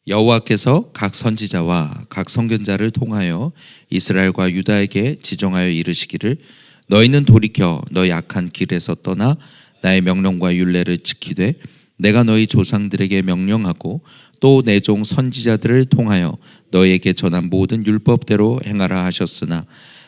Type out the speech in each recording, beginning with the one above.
여호와께서 각 선지자와 각 선견자를 통하여 이스라엘과 유다에게 지정하여 이르시기를 너희는 돌이켜 너희 악한 길에서 떠나 나의 명령과 율례를 지키되 내가 너희 조상들에게 명령하고 또 내 종 선지자들을 통하여 너희에게 전한 모든 율법대로 행하라 하셨으나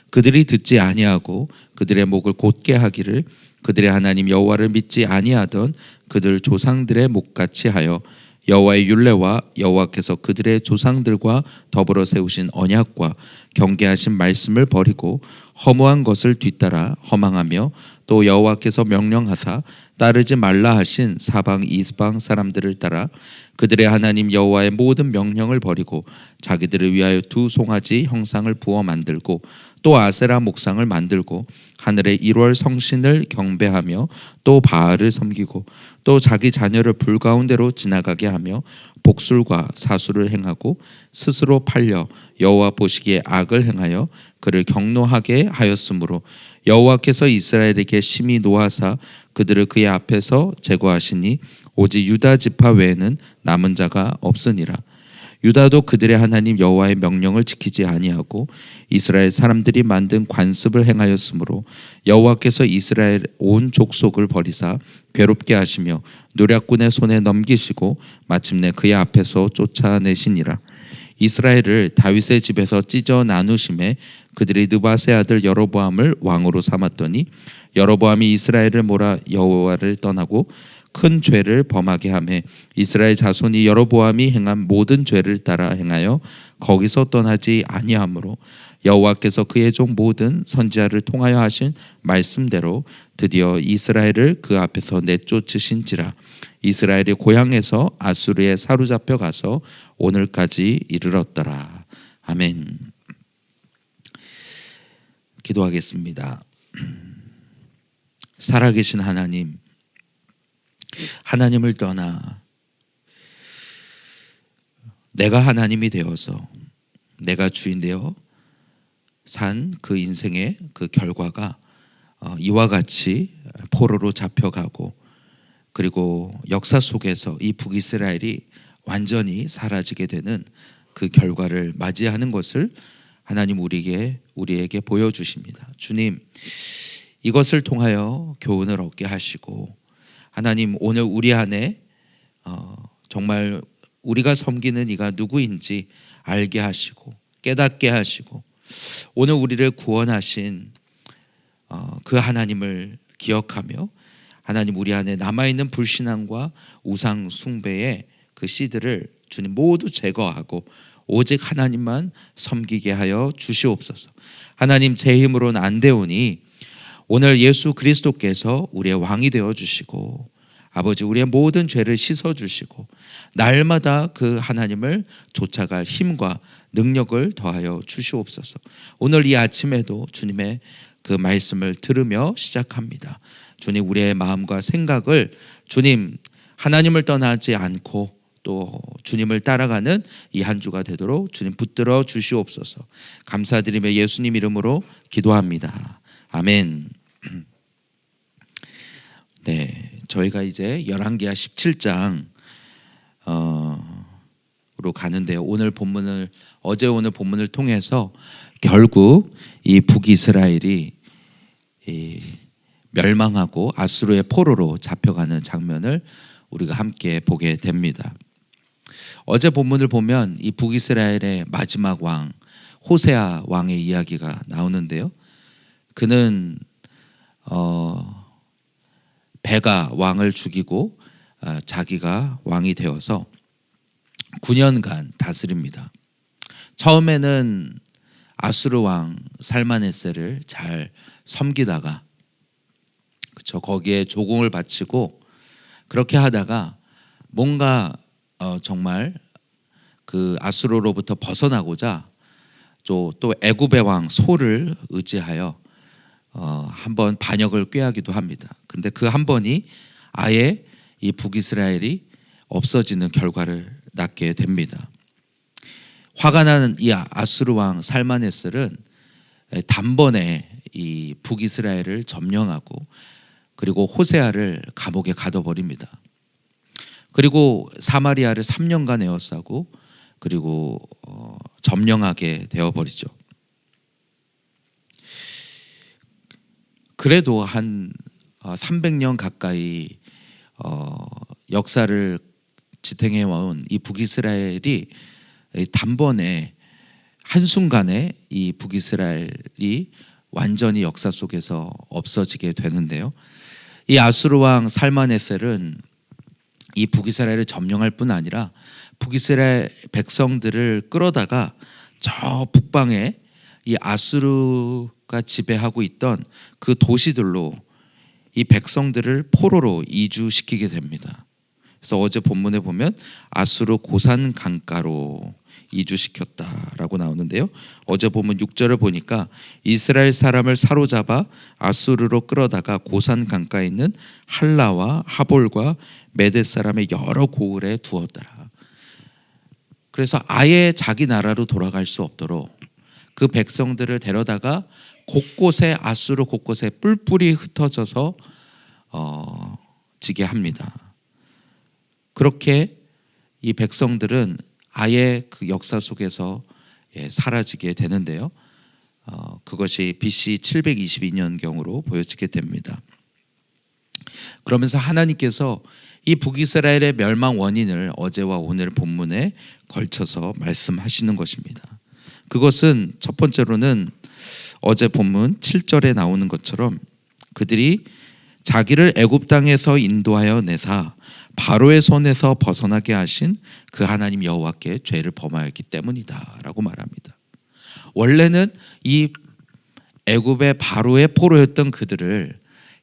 그들이 듣지 아니하고 그들의 목을 곧게 하기를 그들의 하나님 여호와를 믿지 아니하던 그들 조상들의 목같이 하여 여호와의 율례와 여호와께서 그들의 조상들과 더불어 세우신 언약과 경계하신 말씀을 버리고 허무한 것을 뒤따라 허망하며 또 여호와께서 명령하사 따르지 말라 하신 사방 이방 사람들을 따라 그들의 하나님 여호와의 모든 명령을 버리고 자기들을 위하여 두 송아지 형상을 부어 만들고 또 아세라 목상을 만들고 하늘의 1월 성신을 경배하며 또 바알을 섬기고 또 자기 자녀를 불 가운데로 지나가게 하며 복술과 사수를 행하고 스스로 팔려 여호와 보시기에 악을 행하여 그를 경노하게 하였으므로 여호와께서 이스라엘에게 심히 노하사 그들을 그의 앞에서 제거하시니 오직 유다 지파 외에는 남은 자가 없으니라. 유다도 그들의 하나님 여호와의 명령을 지키지 아니하고 이스라엘 사람들이 만든 관습을 행하였으므로 여호와께서 이스라엘 온 족속을 버리사 괴롭게 하시며 노략군의 손에 넘기시고 마침내 그의 앞에서 쫓아내시니라. 이스라엘을 다윗의 집에서 찢어 나누심에 그들이 느밧의 아들 여로보암을 왕으로 삼았더니 여로보암이 이스라엘을 몰아 여호와를 떠나고 큰 죄를 범하게 하매 이스라엘 자손이 여로보암이 행한 모든 죄를 따라 행하여 거기서 떠나지 아니하므로 여호와께서 그의 종 모든 선지자를 통하여 하신 말씀대로 드디어 이스라엘을 그 앞에서 내쫓으신지라. 이스라엘이 고향에서 아수르에 사로잡혀 가서 오늘까지 이르렀더라. 아멘. 기도하겠습니다. 살아계신 하나님, 하나님을 떠나 내가 하나님이 되어서 내가 주인 되어 산 그 인생의 그 결과가 이와 같이 포로로 잡혀가고 그리고 역사 속에서 이 북이스라엘이 완전히 사라지게 되는 그 결과를 맞이하는 것을 하나님 우리에게 보여주십니다. 주님, 이것을 통하여 교훈을 얻게 하시고 하나님 오늘 우리 안에 정말 우리가 섬기는 이가 누구인지 알게 하시고 깨닫게 하시고 오늘 우리를 구원하신 그 하나님을 기억하며 하나님 우리 안에 남아있는 불신앙과 우상 숭배의 그 씨들을 주님 모두 제거하고 오직 하나님만 섬기게 하여 주시옵소서. 하나님 제 힘으로는 안 되오니 오늘 예수 그리스도께서 우리의 왕이 되어 주시고 아버지 우리의 모든 죄를 씻어 주시고 날마다 그 하나님을 쫓아갈 힘과 능력을 더하여 주시옵소서. 오늘 이 아침에도 주님의 그 말씀을 들으며 시작합니다. 주님 우리의 마음과 생각을 주님 하나님을 떠나지 않고 또 주님을 따라가는 이 한 주가 되도록 주님 붙들어 주시옵소서. 감사드리며 예수님 이름으로 기도합니다. 아멘. 네, 저희가 이제 열왕기하 17장 로 가는데요. 어제 오늘 본문을 통해서 결국 이 북이스라엘이 멸망하고 아수르의 포로로 잡혀가는 장면을 우리가 함께 보게 됩니다. 어제 본문을 보면 이 북이스라엘의 마지막 왕 호세아 왕의 이야기가 나오는데요. 그는 베가 왕을 죽이고 자기가 왕이 되어서 9년간 다스립니다. 처음에는 아수르 왕 살마네세를 잘 섬기다가 거기에 조공을 바치고 그렇게 하다가 뭔가 정말 그 아수르로부터 벗어나고자 또 애굽의 왕 소를 의지하여 한번 반역을 꾀하기도 합니다. 근데 그 한 번이 아예 이 북이스라엘이 없어지는 결과를 낳게 됩니다. 화가 나는 이 아수르 왕 살마네셀은 단번에 이 북이스라엘을 점령하고 그리고 호세아를 감옥에 가둬버립니다. 그리고 사마리아를 3년간 에워싸고 그리고 점령하게 되어버리죠. 그래도 한 300년 가까이 역사를 지탱해온 이 북이스라엘이 단번에 한순간에 이 북이스라엘이 완전히 역사 속에서 없어지게 되는데요. 이 아수르 왕 살마네셀은 이 북이스라엘을 점령할 뿐 아니라 북이스라엘 백성들을 끌어다가 저 북방에 이 아수르가 지배하고 있던 그 도시들로 이 백성들을 포로로 이주시키게 됩니다. 그래서 어제 본문에 보면 아수르 고산 강가로 이주시켰다라고 나오는데요. 어제 보면 6절을 보니까 이스라엘 사람을 사로잡아 아수르로 끌어다가 고산 강가에 있는 할라와 하볼과 메댓 사람의 여러 고을에 두었더라. 그래서 아예 자기 나라로 돌아갈 수 없도록 그 백성들을 데려다가 곳곳에 아수르 곳곳에 뿔뿔이 흩어져서 지게 합니다. 그렇게 이 백성들은 아예 그 역사 속에서 사라지게 되는데요. 그것이 BC 722년경으로 보여지게 됩니다. 그러면서 하나님께서 이 북이스라엘의 멸망 원인을 어제와 오늘 본문에 걸쳐서 말씀하시는 것입니다. 그것은 첫 번째로는 어제 본문 7절에 나오는 것처럼 그들이 자기를 애굽 땅에서 인도하여 내사 바로의 손에서 벗어나게 하신 그 하나님 여호와께 죄를 범하였기 때문이다라고 말합니다. 원래는 이 애굽의 바로의 포로였던 그들을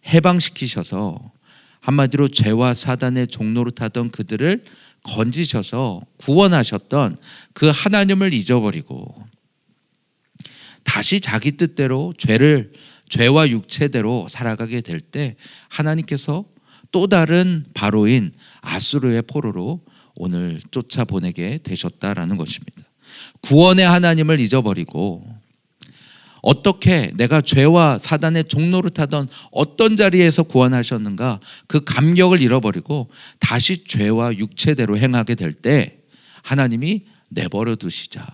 해방시키셔서 한마디로 죄와 사단의 종노릇하던 그들을 건지셔서 구원하셨던 그 하나님을 잊어버리고 다시 자기 뜻대로 죄와 육체대로 살아가게 될 때 하나님께서 또 다른 바로인 아수르의 포로로 오늘 쫓아보내게 되셨다라는 것입니다. 구원의 하나님을 잊어버리고 어떻게 내가 죄와 사단의 종노릇하던 어떤 자리에서 구원하셨는가 그 감격을 잃어버리고 다시 죄와 육체대로 행하게 될 때 하나님이 내버려 두시자.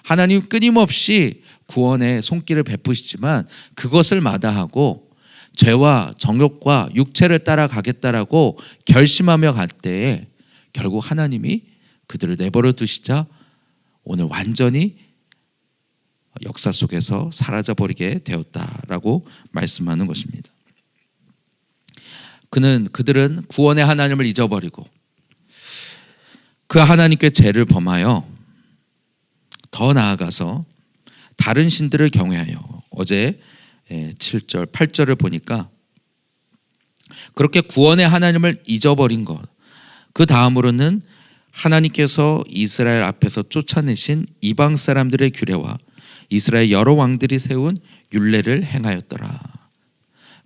하나님 끊임없이 구원의 손길을 베푸시지만 그것을 마다하고 죄와 정욕과 육체를 따라가겠다라고 결심하며 갈 때에 결국 하나님이 그들을 내버려 두시자 오늘 완전히 역사 속에서 사라져버리게 되었다라고 말씀하는 것입니다. 그들은 구원의 하나님을 잊어버리고 그 하나님께 죄를 범하여 더 나아가서 다른 신들을 경외하여 어제 7절, 8절을 보니까 그렇게 구원의 하나님을 잊어버린 것, 그 다음으로는 하나님께서 이스라엘 앞에서 쫓아내신 이방 사람들의 규례와 이스라엘 여러 왕들이 세운 율례를 행하였더라.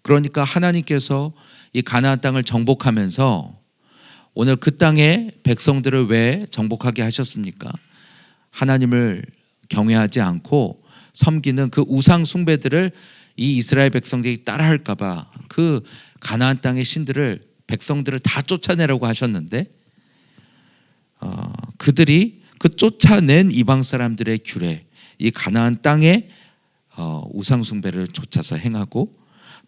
그러니까 하나님께서 이 가나안 땅을 정복하면서 오늘 그 땅의 백성들을 왜 정복하게 하셨습니까? 하나님을 경외하지 않고 섬기는 그 우상 숭배들을 이 이스라엘 백성들이 따라할까 봐 그 가나안 땅의 신들을 백성들을 다 쫓아내라고 하셨는데 그들이 그 쫓아낸 이방 사람들의 규례, 이 가나안 땅의 우상 숭배를 쫓아서 행하고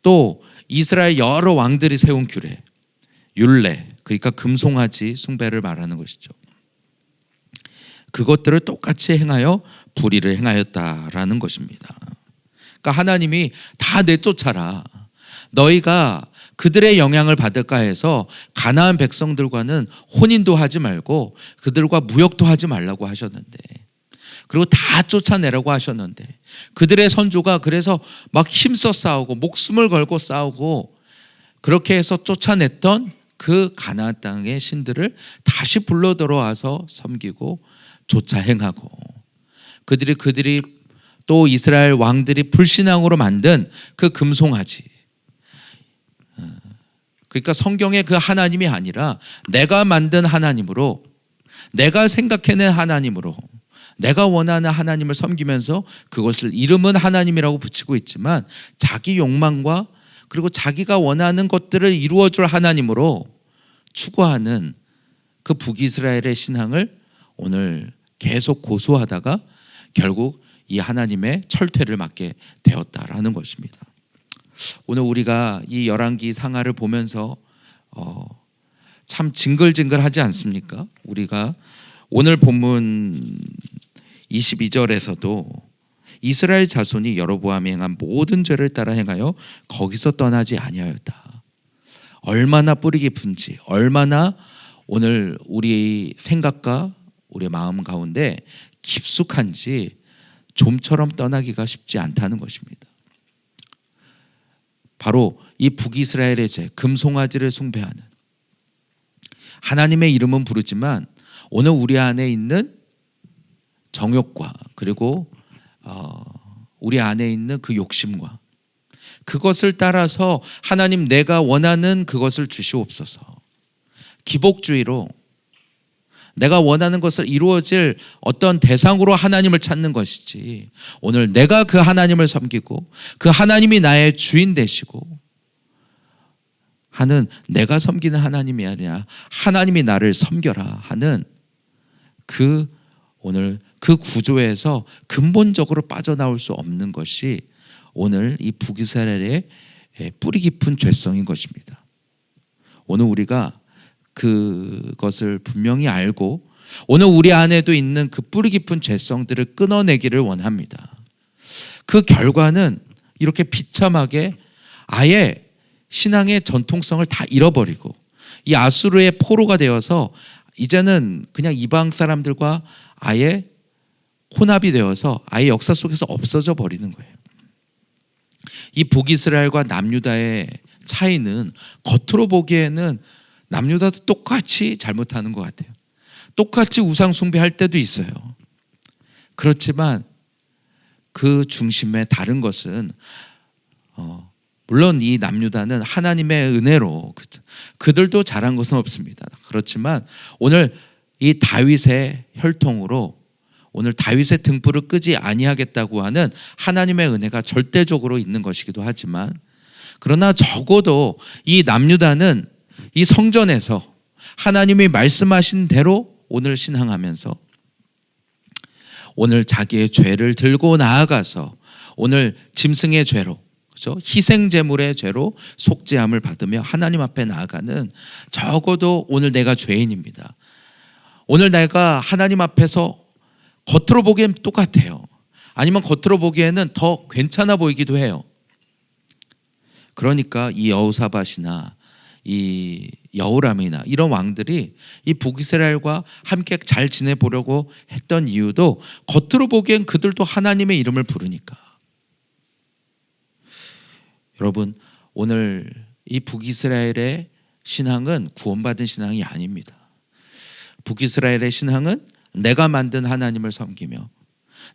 또 이스라엘 여러 왕들이 세운 규례, 율례, 그러니까 금송아지 숭배를 말하는 것이죠. 그것들을 똑같이 행하여 불의를 행하였다라는 것입니다. 그러니까 하나님이 다 내쫓아라. 너희가 그들의 영향을 받을까 해서 가나안 백성들과는 혼인도 하지 말고 그들과 무역도 하지 말라고 하셨는데 그리고 다 쫓아내라고 하셨는데 그들의 선조가 그래서 막 힘써 싸우고 목숨을 걸고 싸우고 그렇게 해서 쫓아냈던 그 가나안 땅의 신들을 다시 불러 들어와서 섬기고 조차 행하고 그들이 또 이스라엘 왕들이 불신앙으로 만든 그 금송아지, 그러니까 성경의 그 하나님이 아니라 내가 만든 하나님으로, 내가 생각해낸 하나님으로, 내가 원하는 하나님을 섬기면서 그것을 이름은 하나님이라고 붙이고 있지만 자기 욕망과 그리고 자기가 원하는 것들을 이루어줄 하나님으로 추구하는 그 북이스라엘의 신앙을 오늘 계속 고수하다가 결국 이 하나님의 철퇴를 맞게 되었다라는 것입니다. 오늘 우리가 이 열왕기 상하를 보면서 참 징글징글하지 않습니까? 우리가 오늘 본문 22절에서도 이스라엘 자손이 여로보암이 행한 모든 죄를 따라 행하여 거기서 떠나지 아니하였다. 얼마나 뿌리 깊은지, 얼마나 오늘 우리 생각과 우리 마음 가운데 깊숙한지 좀처럼 떠나기가 쉽지 않다는 것입니다. 바로 이 북이스라엘의 죄, 금송아지를 숭배하는, 하나님의 이름은 부르지만 오늘 우리 안에 있는 정욕과 그리고 우리 안에 있는 그 욕심과 그것을 따라서 하나님 내가 원하는 그것을 주시옵소서, 기복주의로 내가 원하는 것을 이루어질 어떤 대상으로 하나님을 찾는 것이지, 오늘 내가 그 하나님을 섬기고 그 하나님이 나의 주인 되시고 하는, 내가 섬기는 하나님이 아니라 하나님이 나를 섬겨라 하는 오늘 그 구조에서 근본적으로 빠져나올 수 없는 것이 오늘 이 북이스라엘의 뿌리 깊은 죄성인 것입니다. 오늘 우리가 그것을 분명히 알고 오늘 우리 안에도 있는 그 뿌리 깊은 죄성들을 끊어내기를 원합니다. 그 결과는 이렇게 비참하게 아예 신앙의 전통성을 다 잃어버리고 이 아수르의 포로가 되어서 이제는 그냥 이방 사람들과 아예 혼합이 되어서 아예 역사 속에서 없어져 버리는 거예요. 이 북이스라엘과 남유다의 차이는 겉으로 보기에는 남유다도 똑같이 잘못하는 것 같아요. 똑같이 우상 숭배할 때도 있어요. 그렇지만 그 중심에 다른 것은 물론 이 남유다는 하나님의 은혜로 그들도 잘한 것은 없습니다. 그렇지만 오늘 이 다윗의 혈통으로 오늘 다윗의 등불을 끄지 아니하겠다고 하는 하나님의 은혜가 절대적으로 있는 것이기도 하지만, 그러나 적어도 이 남유다는 이 성전에서 하나님이 말씀하신 대로 오늘 신앙하면서 오늘 자기의 죄를 들고 나아가서 오늘 짐승의 죄로, 그렇죠? 희생 제물의 죄로 속죄함을 받으며 하나님 앞에 나아가는, 적어도 오늘 내가 죄인입니다. 오늘 내가 하나님 앞에서 겉으로 보기엔 똑같아요. 아니면 겉으로 보기에는 더 괜찮아 보이기도 해요. 그러니까 이 여호사밧이나 이 여호람이나 이런 왕들이 이 북이스라엘과 함께 잘 지내보려고 했던 이유도 겉으로 보기엔 그들도 하나님의 이름을 부르니까. 여러분, 오늘 이 북이스라엘의 신앙은 구원받은 신앙이 아닙니다. 북이스라엘의 신앙은 내가 만든 하나님을 섬기며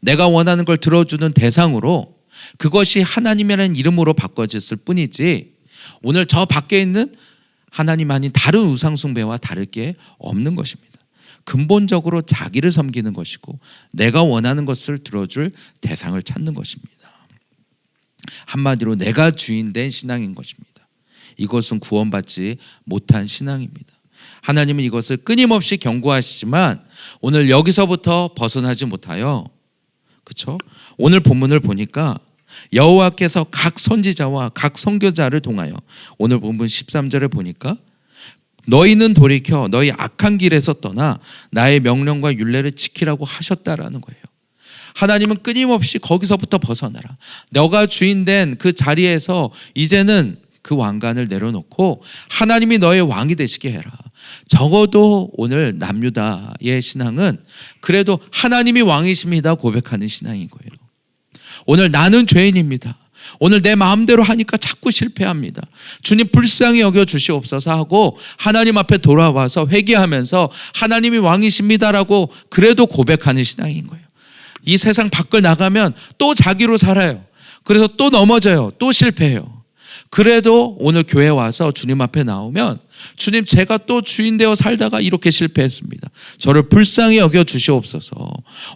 내가 원하는 걸 들어주는 대상으로 그것이 하나님이라는 이름으로 바꿔졌을 뿐이지, 오늘 저 밖에 있는 하나님 아닌 다른 우상숭배와 다를 게 없는 것입니다. 근본적으로 자기를 섬기는 것이고 내가 원하는 것을 들어줄 대상을 찾는 것입니다. 한마디로 내가 주인 된 신앙인 것입니다. 이것은 구원받지 못한 신앙입니다. 하나님은 이것을 끊임없이 경고하시지만 오늘 여기서부터 벗어나지 못하여, 그렇죠? 오늘 본문을 보니까 여호와께서 각 선지자와 각 선교자를 통하여 오늘 본문 13절에 보니까 너희는 돌이켜 너희 악한 길에서 떠나 나의 명령과 율례를 지키라고 하셨다라는 거예요. 하나님은 끊임없이 거기서부터 벗어나라. 너가 주인된 그 자리에서 이제는 그 왕관을 내려놓고 하나님이 너의 왕이 되시게 해라. 적어도 오늘 남유다의 신앙은 그래도 하나님이 왕이십니다 고백하는 신앙인 거예요. 오늘 나는 죄인입니다. 오늘 내 마음대로 하니까 자꾸 실패합니다. 주님 불쌍히 여겨 주시옵소서 하고 하나님 앞에 돌아와서 회개하면서 하나님이 왕이십니다라고 그래도 고백하는 신앙인 거예요. 이 세상 밖을 나가면 또 자기로 살아요. 그래서 또 넘어져요. 또 실패해요. 그래도 오늘 교회 와서 주님 앞에 나오면 주님 제가 또 주인 되어 살다가 이렇게 실패했습니다. 저를 불쌍히 여겨 주시옵소서.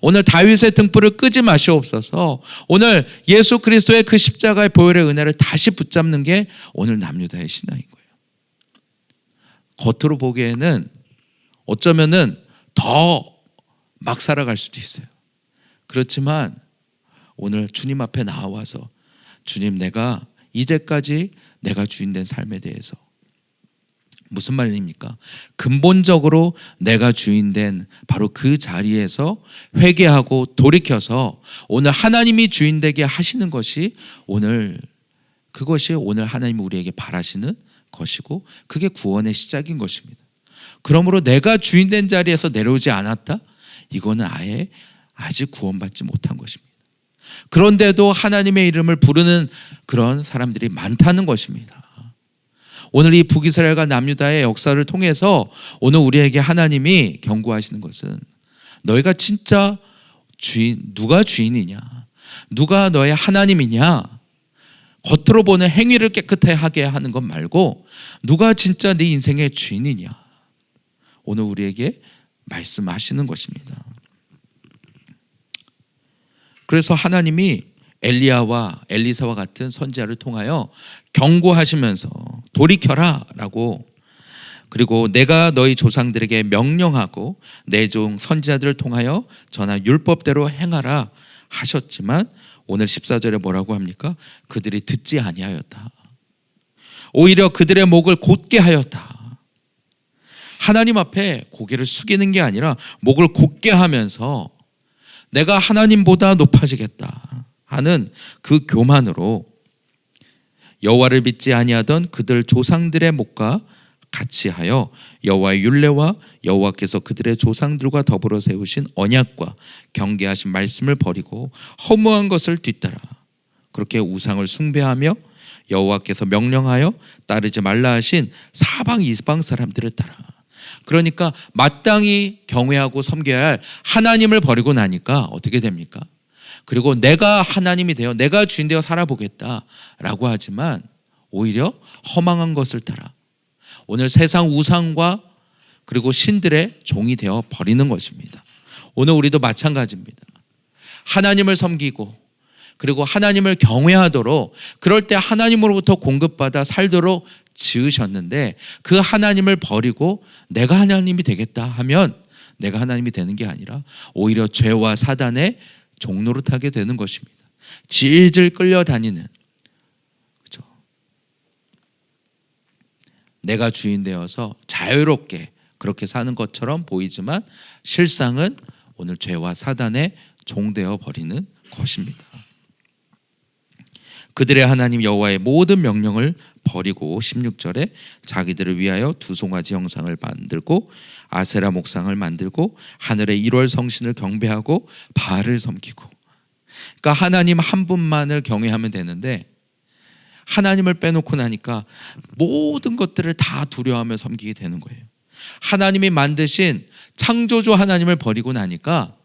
오늘 다윗의 등불을 끄지 마시옵소서. 오늘 예수 그리스도의 그 십자가의 보혈의 은혜를 다시 붙잡는 게 오늘 남유다의 신앙인 거예요. 겉으로 보기에는 어쩌면은 더 막 살아갈 수도 있어요. 그렇지만 오늘 주님 앞에 나와서 주님, 내가 이제까지 내가 주인된 삶에 대해서, 무슨 말입니까? 근본적으로 내가 주인된 바로 그 자리에서 회개하고 돌이켜서 오늘 하나님이 주인되게 하시는 것이 그것이 오늘 하나님이 우리에게 바라시는 것이고, 그게 구원의 시작인 것입니다. 그러므로 내가 주인된 자리에서 내려오지 않았다? 이거는 아직 구원받지 못한 것입니다. 그런데도 하나님의 이름을 부르는 그런 사람들이 많다는 것입니다. 오늘 이 북이스라엘과 남유다의 역사를 통해서 오늘 우리에게 하나님이 경고하시는 것은, 너희가 진짜 누가 주인이냐, 누가 너의 하나님이냐, 겉으로 보는 행위를 깨끗하게 하는 것 말고 누가 진짜 네 인생의 주인이냐, 오늘 우리에게 말씀하시는 것입니다. 그래서 하나님이 엘리야와 엘리사와 같은 선지자를 통하여 경고하시면서 돌이켜라 라고, 그리고 내가 너희 조상들에게 명령하고 내 종 선지자들을 통하여 전한 율법대로 행하라 하셨지만, 오늘 14절에 뭐라고 합니까? 그들이 듣지 아니하였다. 오히려 그들의 목을 곧게 하였다. 하나님 앞에 고개를 숙이는 게 아니라 목을 곧게 하면서 내가 하나님보다 높아지겠다 하는 그 교만으로 여호와를 믿지 아니하던 그들 조상들의 목과 같이 하여 여호와의 율례와 여호와께서 그들의 조상들과 더불어 세우신 언약과 경계하신 말씀을 버리고 허무한 것을 뒤따라 그렇게 우상을 숭배하며 여호와께서 명령하여 따르지 말라 하신 사방 이방 사람들을 따라. 그러니까 마땅히 경외하고 섬겨야 할 하나님을 버리고 나니까 어떻게 됩니까? 그리고 내가 하나님이 되어 내가 주인 되어 살아보겠다라고 하지만 오히려 허망한 것을 따라 오늘 세상 우상과 그리고 신들의 종이 되어 버리는 것입니다. 오늘 우리도 마찬가지입니다. 하나님을 섬기고 그리고 하나님을 경외하도록, 그럴 때 하나님으로부터 공급받아 살도록 지으셨는데 그 하나님을 버리고 내가 하나님이 되겠다 하면 내가 하나님이 되는 게 아니라 오히려 죄와 사단의 종노릇하게 되는 것입니다. 질질 끌려다니는, 그렇죠? 내가 주인 되어서 자유롭게 그렇게 사는 것처럼 보이지만 실상은 오늘 죄와 사단의 종되어 버리는 것입니다. 그들의 하나님 여호와의 모든 명령을 버리고 16절에 자기들을 위하여 두 송아지 형상을 만들고 아세라 목상을 만들고 하늘의 1월 성신을 경배하고 바알을 섬기고. 그러니까 하나님 한 분만을 경외하면 되는데 하나님을 빼놓고 나니까 모든 것들을 다 두려워하며 섬기게 되는 거예요. 하나님이 만드신 창조주 하나님을 버리고 나니까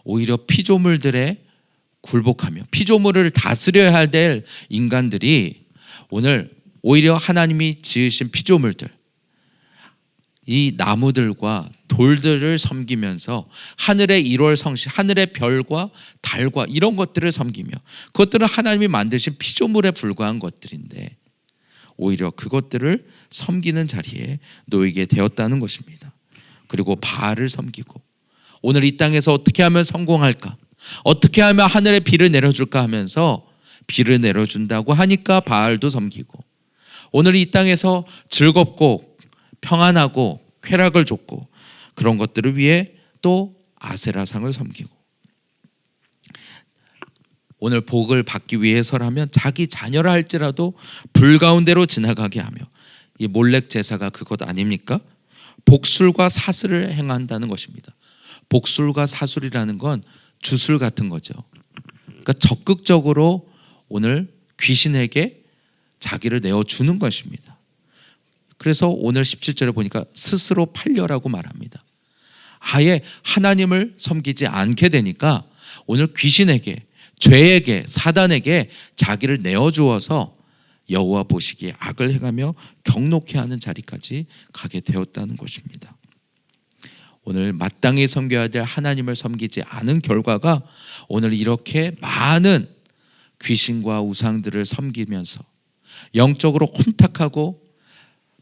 오히려 피조물들의 굴복하며 피조물을 다스려야 될 인간들이 오늘 오히려 하나님이 지으신 피조물들, 이 나무들과 돌들을 섬기면서 하늘의 1월 성신, 하늘의 별과 달과 이런 것들을 섬기며, 그것들은 하나님이 만드신 피조물에 불과한 것들인데 오히려 그것들을 섬기는 자리에 놓이게 되었다는 것입니다. 그리고 바알을 섬기고 오늘 이 땅에서 어떻게 하면 성공할까, 어떻게 하면 하늘에 비를 내려줄까 하면서 비를 내려준다고 하니까 바알도 섬기고, 오늘 이 땅에서 즐겁고 평안하고 쾌락을 줬고 그런 것들을 위해 또 아세라상을 섬기고, 오늘 복을 받기 위해서라면 자기 자녀라 할지라도 불 가운데로 지나가게 하며, 이 몰렉 제사가 그것 아닙니까? 복술과 사슬을 행한다는 것입니다. 복술과 사술이라는 건 주술 같은 거죠. 그러니까 적극적으로 오늘 귀신에게 자기를 내어주는 것입니다. 그래서 오늘 17절에 보니까 스스로 팔려라고 말합니다. 아예 하나님을 섬기지 않게 되니까 오늘 귀신에게, 죄에게, 사단에게 자기를 내어주어서 여호와 보시기에 악을 행하며 경록해 하는 자리까지 가게 되었다는 것입니다. 오늘 마땅히 섬겨야 될 하나님을 섬기지 않은 결과가 오늘 이렇게 많은 귀신과 우상들을 섬기면서 영적으로 혼탁하고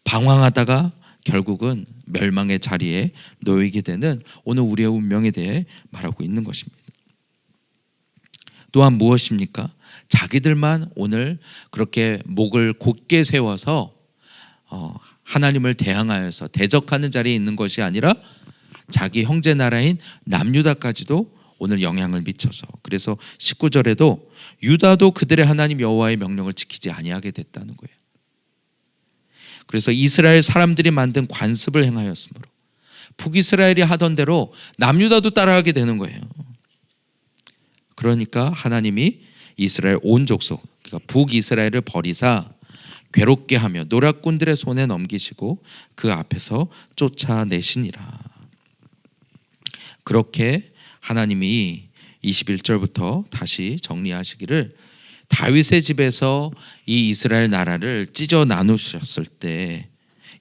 방황하다가 결국은 멸망의 자리에 놓이게 되는 오늘 우리의 운명에 대해 말하고 있는 것입니다. 또한 무엇입니까? 자기들만 오늘 그렇게 목을 곧게 세워서 하나님을 대항하여서 대적하는 자리에 있는 것이 아니라 자기 형제 나라인 남유다까지도 오늘 영향을 미쳐서, 그래서 19절에도 유다도 그들의 하나님 여호와의 명령을 지키지 아니하게 됐다는 거예요. 그래서 이스라엘 사람들이 만든 관습을 행하였으므로 북이스라엘이 하던 대로 남유다도 따라하게 되는 거예요. 그러니까 하나님이 이스라엘 온 족속, 그러니까 북이스라엘을 버리사 괴롭게 하며 노략꾼들의 손에 넘기시고 그 앞에서 쫓아내시니라. 그렇게 하나님이 21절부터 다시 정리하시기를, 다윗의 집에서 이 이스라엘 나라를 찢어 나누셨을 때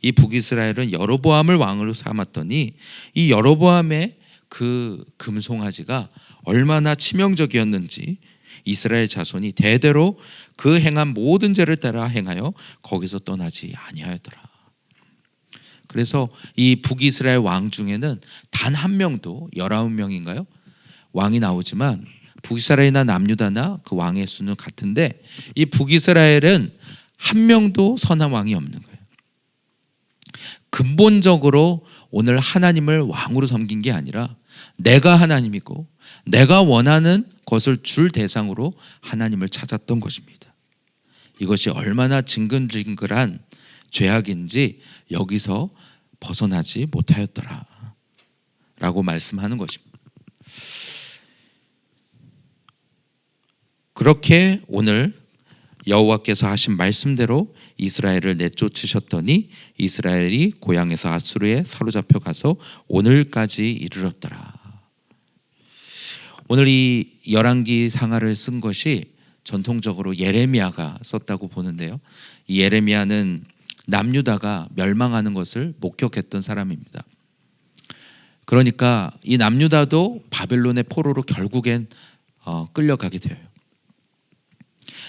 이 북이스라엘은 여로보암을 왕으로 삼았더니 이 여로보암의 그 금송아지가 얼마나 치명적이었는지 이스라엘 자손이 대대로 그 행한 모든 죄를 따라 행하여 거기서 떠나지 아니하였더라. 그래서 이 북이스라엘 왕 중에는 단 한 명도, 19명인가요? 왕이 나오지만 북이스라엘이나 남유다나 그 왕의 수는 같은데 이 북이스라엘은 한 명도 선한 왕이 없는 거예요. 근본적으로 오늘 하나님을 왕으로 섬긴 게 아니라 내가 하나님이고 내가 원하는 것을 줄 대상으로 하나님을 찾았던 것입니다. 이것이 얼마나 징글징글한 죄악인지 여기서 벗어나지 못하였더라 라고 말씀하는 것입니다. 그렇게 오늘 여호와께서 하신 말씀대로 이스라엘을 내쫓으셨더니 이스라엘이 고향에서 아수르에 사로잡혀 가서 오늘까지 이르렀더라. 오늘 이 열왕기 상하를 쓴 것이 전통적으로 예레미야가 썼다고 보는데요. 이 예레미야는 남유다가 멸망하는 것을 목격했던 사람입니다. 그러니까 이 남유다도 바벨론의 포로로 결국엔 끌려가게 돼요.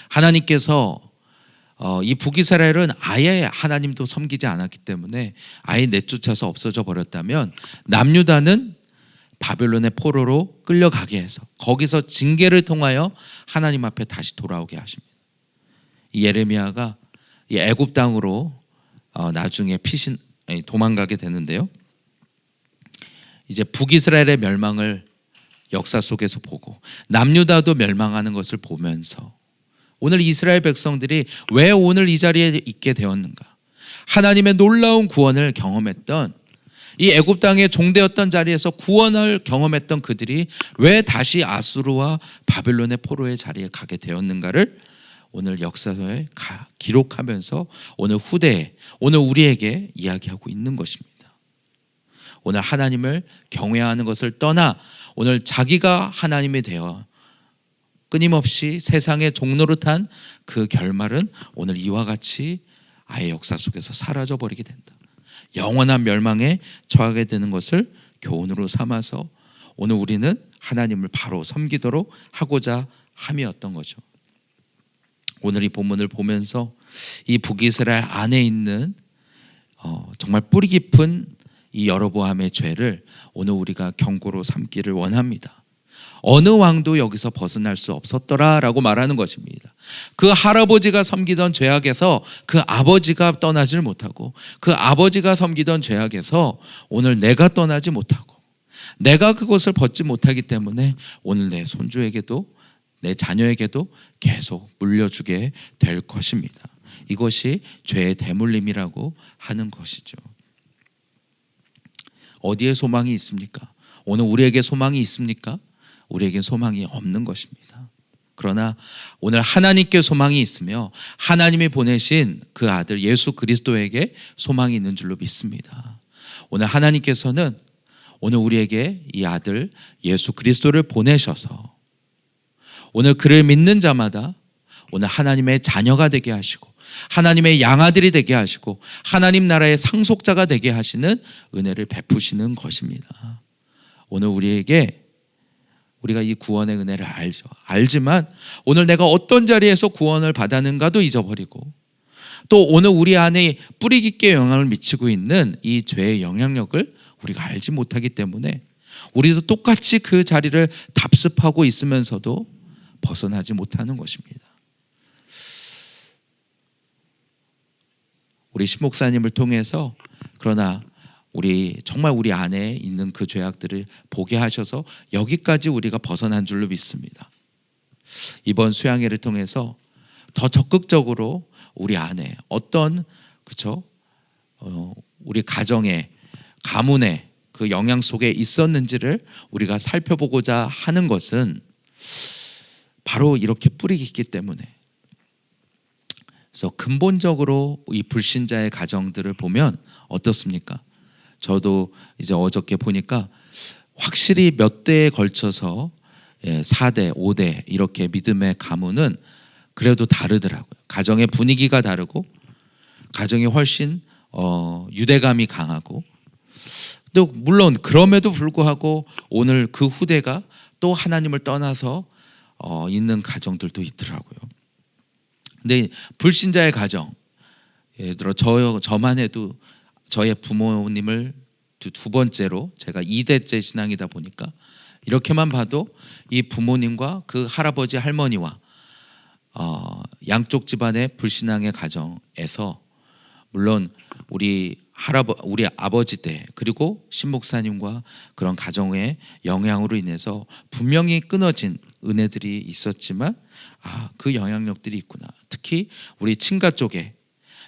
하나님께서 이 북이스라엘은 아예 하나님도 섬기지 않았기 때문에 아예 내쫓아서 없어져 버렸다면 남유다는 바벨론의 포로로 끌려가게 해서 거기서 징계를 통하여 하나님 앞에 다시 돌아오게 하십니다. 이 예레미야가 이 애굽 땅으로 나중에 도망가게 되는데요. 이제 북이스라엘의 멸망을 역사 속에서 보고 남유다도 멸망하는 것을 보면서 오늘 이스라엘 백성들이 왜 오늘 이 자리에 있게 되었는가? 하나님의 놀라운 구원을 경험했던 이 애굽 땅의 종되었던 자리에서 구원을 경험했던 그들이 왜 다시 아수르와 바벨론의 포로의 자리에 가게 되었는가를 오늘 역사에 기록하면서 오늘 후대에, 오늘 우리에게 이야기하고 있는 것입니다. 오늘 하나님을 경외하는 것을 떠나 오늘 자기가 하나님이 되어 끊임없이 세상의 종노릇한 그 결말은 오늘 이와 같이 아예 역사 속에서 사라져 버리게 된다. 영원한 멸망에 처하게 되는 것을 교훈으로 삼아서 오늘 우리는 하나님을 바로 섬기도록 하고자 함이었던 거죠. 오늘 이 본문을 보면서 이 북이스라엘 안에 있는 정말 뿌리 깊은 이 여로보암의 죄를 오늘 우리가 경고로 삼기를 원합니다. 어느 왕도 여기서 벗어날 수 없었더라라고 말하는 것입니다. 그 할아버지가 섬기던 죄악에서 그 아버지가 떠나질 못하고 그 아버지가 섬기던 죄악에서 오늘 내가 떠나지 못하고 내가 그것을 벗지 못하기 때문에 오늘 내 손주에게도 내 자녀에게도 계속 물려주게 될 것입니다. 이것이 죄의 대물림이라고 하는 것이죠. 어디에 소망이 있습니까? 오늘 우리에게 소망이 있습니까? 우리에게 소망이 없는 것입니다. 그러나 오늘 하나님께 소망이 있으며 하나님이 보내신 그 아들 예수 그리스도에게 소망이 있는 줄로 믿습니다. 오늘 하나님께서는 오늘 우리에게 이 아들 예수 그리스도를 보내셔서 오늘 그를 믿는 자마다 오늘 하나님의 자녀가 되게 하시고 하나님의 양아들이 되게 하시고 하나님 나라의 상속자가 되게 하시는 은혜를 베푸시는 것입니다. 오늘 우리가 이 구원의 은혜를 알지만 오늘 내가 어떤 자리에서 구원을 받았는가도 잊어버리고 또 오늘 우리 안에 뿌리 깊게 영향을 미치고 있는 이 죄의 영향력을 우리가 알지 못하기 때문에 우리도 똑같이 그 자리를 답습하고 있으면서도 벗어나지 못하는 것입니다. 우리 신목사님을 통해서 그러나 정말 우리 안에 있는 그 죄악들을 보게 하셔서 여기까지 우리가 벗어난 줄로 믿습니다. 이번 수양회를 통해서 더 적극적으로 우리 안에 어떤 우리 가정에 가문에 그 영향 속에 있었는지를 우리가 살펴보고자 하는 것은 바로 이렇게 뿌리 깊기 때문에. 그래서 근본적으로 이 불신자의 가정들을 보면 어떻습니까? 저도 이제 어저께 보니까 확실히 몇 대에 걸쳐서 4대, 5대 이렇게 믿음의 가문은 그래도 다르더라고요. 가정의 분위기가 다르고 가정이 훨씬 유대감이 강하고, 또 물론 그럼에도 불구하고 오늘 그 후대가 또 하나님을 떠나서 있는 가정들도 있더라고요. 근데 불신자의 가정, 예를 들어 저만 해도 저의 부모님을 두 번째로 제가 2대째 신앙이다 보니까 이렇게만 봐도 이 부모님과 그 할아버지 할머니와 양쪽 집안의 불신앙의 가정에서 물론 우리 아버지 때 그리고 신목사님과 그런 가정의 영향으로 인해서 분명히 끊어진 은혜들이 있었지만 그 영향력들이 있구나. 특히 우리 친가 쪽에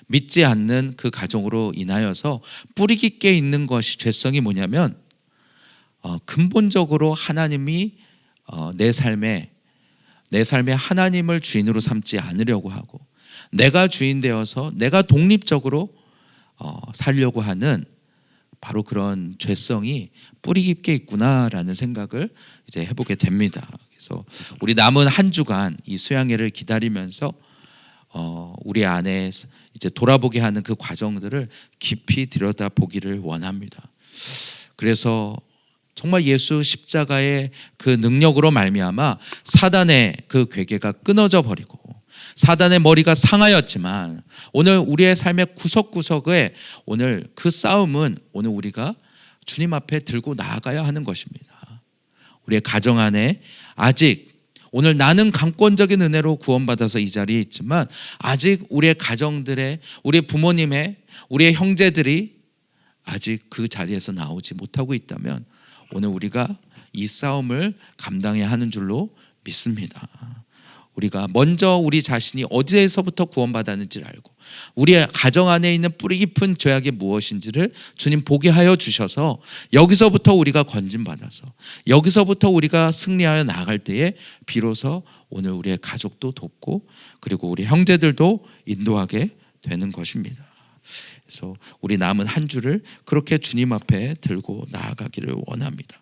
믿지 않는 그 가정으로 인하여서 뿌리 깊게 있는 것이 죄성이 뭐냐면 근본적으로 하나님이 내 삶에 하나님을 주인으로 삼지 않으려고 하고 내가 주인 되어서 내가 독립적으로 살려고 하는 바로 그런 죄성이 뿌리 깊게 있구나라는 생각을 이제 해보게 됩니다. 그래서 우리 남은 한 주간 이 수양회를 기다리면서 우리 안에 이제 돌아보게 하는 그 과정들을 깊이 들여다보기를 원합니다. 그래서 정말 예수 십자가의 그 능력으로 말미암아 사단의 그 괴계가 끊어져 버리고 사단의 머리가 상하였지만 오늘 우리의 삶의 구석구석에 오늘 그 싸움은 오늘 우리가 주님 앞에 들고 나아가야 하는 것입니다. 우리의 가정 안에 아직 오늘 나는 강권적인 은혜로 구원받아서 이 자리에 있지만 아직 우리의 가정들의 우리 부모님의 우리의 형제들이 아직 그 자리에서 나오지 못하고 있다면 오늘 우리가 이 싸움을 감당해야 하는 줄로 믿습니다. 우리가 먼저 우리 자신이 어디에서부터 구원받았는지를 알고 우리의 가정 안에 있는 뿌리 깊은 죄악이 무엇인지를 주님 보게 하여 주셔서 여기서부터 우리가 건진받아서 여기서부터 우리가 승리하여 나아갈 때에 비로소 오늘 우리의 가족도 돕고 그리고 우리 형제들도 인도하게 되는 것입니다. 그래서 우리 남은 한 주를 그렇게 주님 앞에 들고 나아가기를 원합니다.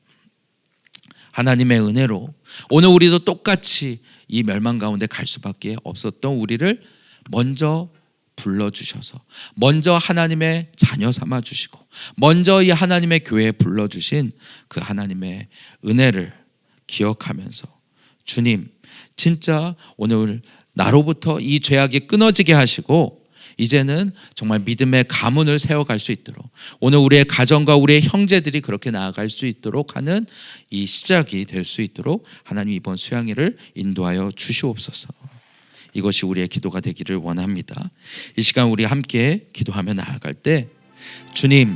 하나님의 은혜로 오늘 우리도 똑같이 이 멸망 가운데 갈 수밖에 없었던 우리를 먼저 불러주셔서 먼저 하나님의 자녀 삼아 주시고 먼저 이 하나님의 교회에 불러주신 그 하나님의 은혜를 기억하면서 주님 진짜 오늘 나로부터 이 죄악이 끊어지게 하시고 이제는 정말 믿음의 가문을 세워갈 수 있도록 오늘 우리의 가정과 우리의 형제들이 그렇게 나아갈 수 있도록 하는 이 시작이 될 수 있도록 하나님 이번 수양회를 인도하여 주시옵소서. 이것이 우리의 기도가 되기를 원합니다. 이 시간 우리 함께 기도하며 나아갈 때 주님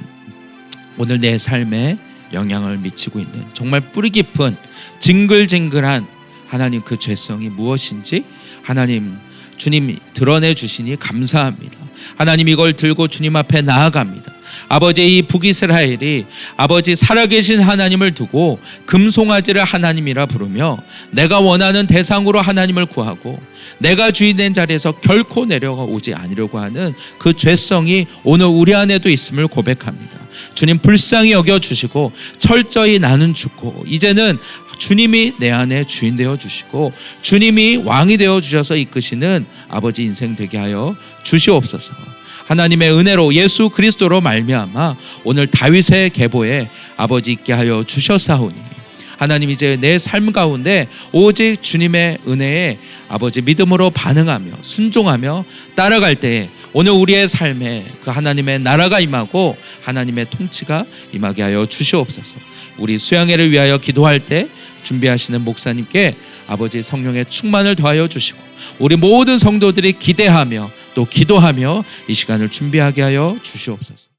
오늘 내 삶에 영향을 미치고 있는 정말 뿌리 깊은 징글징글한 하나님 그 죄성이 무엇인지 하나님 주님 드러내 주시니 감사합니다. 하나님 이걸 들고 주님 앞에 나아갑니다. 아버지 이 북이스라엘이 아버지 살아계신 하나님을 두고 금송아지를 하나님이라 부르며 내가 원하는 대상으로 하나님을 구하고 내가 주인된 자리에서 결코 내려오지 않으려고 하는 그 죄성이 오늘 우리 안에도 있음을 고백합니다. 주님 불쌍히 여겨주시고 철저히 나는 죽고 이제는 주님이 내 안에 주인 되어 주시고 주님이 왕이 되어 주셔서 이끄시는 아버지 인생 되게 하여 주시옵소서. 하나님의 은혜로 예수 그리스도로 말미암아 오늘 다윗의 계보에 아버지 있게 하여 주셨사오니 하나님 이제 내 삶 가운데 오직 주님의 은혜에 아버지 믿음으로 반응하며 순종하며 따라갈 때에 오늘 우리의 삶에 그 하나님의 나라가 임하고 하나님의 통치가 임하게 하여 주시옵소서. 우리 수양회를 위하여 기도할 때 준비하시는 목사님께 아버지 성령의 충만을 더하여 주시고 우리 모든 성도들이 기대하며 또 기도하며 이 시간을 준비하게 하여 주시옵소서.